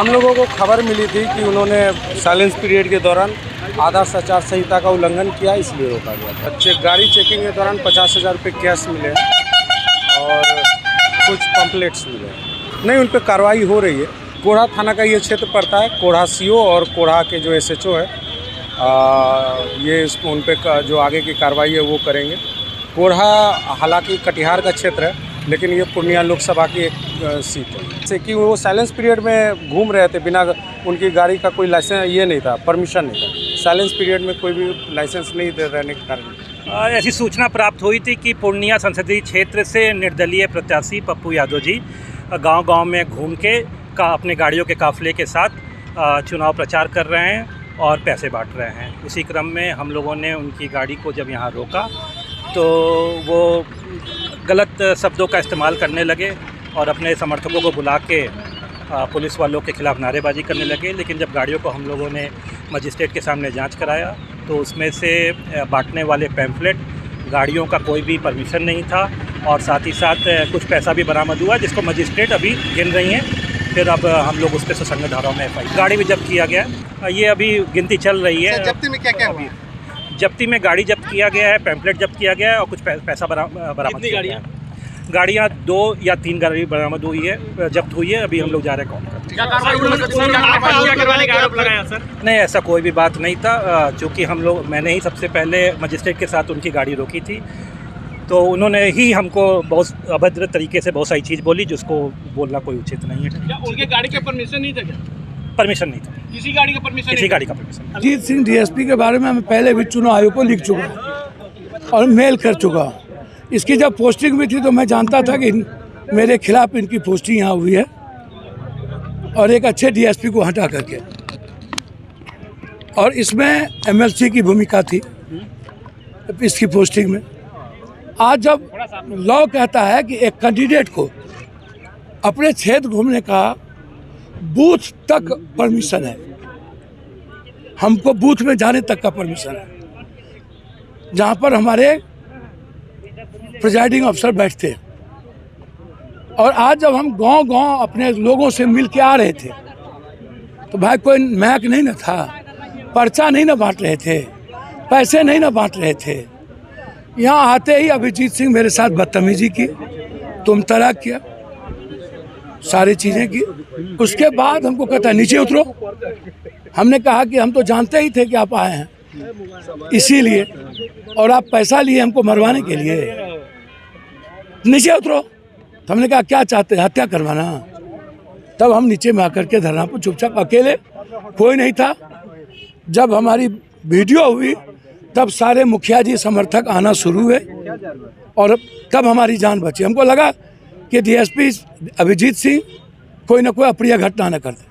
हम लोगों को खबर मिली थी कि उन्होंने साइलेंस पीरियड के दौरान आदर्श आचार संहिता का उल्लंघन किया, इसलिए रोका गया था। गाड़ी चेकिंग के दौरान 50,000 रुपये कैश मिले और कुछ पम्पलेट्स मिले। नहीं, उन पर कार्रवाई हो रही है। कोढ़ा थाना का ये क्षेत्र पड़ता है। कोढ़ा सीओ और कोढ़ा के जो SHO है ये उन पर जो आगे की कार्रवाई है वो करेंगे। कोढ़ा हालांकि कटिहार का क्षेत्र है, लेकिन ये पूर्णिया लोकसभा की एक सीट है। जैसे कि वो साइलेंस पीरियड में घूम रहे थे, बिना उनकी गाड़ी का कोई लाइसेंस ये नहीं था, परमिशन नहीं था। साइलेंस पीरियड में कोई भी लाइसेंस नहीं दे रहने के कारण ऐसी सूचना प्राप्त हुई थी कि पूर्णिया संसदीय क्षेत्र से निर्दलीय प्रत्याशी पप्पू यादव जी गांव-गांव में घूम के अपने गाड़ियों के काफिले के साथ चुनाव प्रचार कर रहे हैं और पैसे बांट रहे हैं। उसी क्रम में हम लोगों ने उनकी गाड़ी को जब यहाँ रोका तो वो गलत शब्दों का इस्तेमाल करने लगे और अपने समर्थकों को बुला के पुलिस वालों के खिलाफ नारेबाजी करने लगे। लेकिन जब गाड़ियों को हम लोगों ने मजिस्ट्रेट के सामने जांच कराया तो उसमें से बांटने वाले पैम्फलेट, गाड़ियों का कोई भी परमिशन नहीं था और साथ ही साथ कुछ पैसा भी बरामद हुआ, जिसको मजिस्ट्रेट अभी गिन रही हैं। फिर अब हम लोग उस पर सुसंगत धाराओं में FI गाड़ी भी जब्त किया गया। ये अभी गिनती चल रही है। जब्ती में क्या क्या हुआ? जब्ती में गाड़ी जब्त किया गया है, पैम्फलेट जब्त किया गया है और कुछ पैसा बरामद किया गया है। गाड़ियाँ 2 या 3 गाड़ी बरामद हुई है, जब्त हुई है। अभी हम लोग जा रहे हैं कौन करते। नहीं, ऐसा कोई भी बात नहीं था। चूँकि मैंने ही सबसे पहले मजिस्ट्रेट के साथ उनकी गाड़ी रोकी थी, तो उन्होंने ही हमको बहुत अभद्र तरीके से बहुत सारी चीज़ बोली, जिसको बोलना कोई उचित नहीं है। क्या उनके गाड़ी का परमिशन नहीं था क्या? परमिशन नहीं था, किसी गाड़ी का परमिशन? किसी गाड़ी का परमिशन। अजीत सिंह DSP के बारे में मैं पहले भी चुनाव आयोग को लिख चुका हूँ और मेल कर चुका हूँ। इसकी जब पोस्टिंग भी थी तो मैं जानता था कि मेरे खिलाफ इनकी पोस्टिंग यहाँ हुई है और एक अच्छे DSP को हटा करके, और इसमें MLC की भूमिका थी इसकी पोस्टिंग में। आज जब लॉ कहता है कि एक कैंडिडेट को अपने क्षेत्र घूमने का बूथ तक परमिशन है, हमको बूथ में जाने तक का परमिशन है, जहाँ पर हमारे प्रिजाइडिंग अफसर बैठते हैं। और आज जब हम गांव-गांव अपने लोगों से मिल के आ रहे थे तो भाई कोई मैक नहीं ना था, पर्चा नहीं ना बांट रहे थे, पैसे नहीं ना बांट रहे थे। यहाँ आते ही अभिजीत सिंह मेरे साथ बदतमीजी की, तुम तलाक किया, सारी चीज़ें की। उसके बाद हमको कहता नीचे उतरो। हमने कहा कि हम तो जानते ही थे कि आप आए हैं इसीलिए, और आप पैसा लिए हमको मरवाने के लिए, नीचे उतरो। तो हमने कहा क्या चाहते हैं, हत्या करवाना? तब हम नीचे में आकर के धरना पर चुपचाप, अकेले, कोई नहीं था। जब हमारी वीडियो हुई तब सारे मुखिया जी समर्थक आना शुरू हुए और तब हमारी जान बची। हमको लगा कि DSP अभिजीत सिंह कोई ना कोई अप्रिय घटना न कर दे।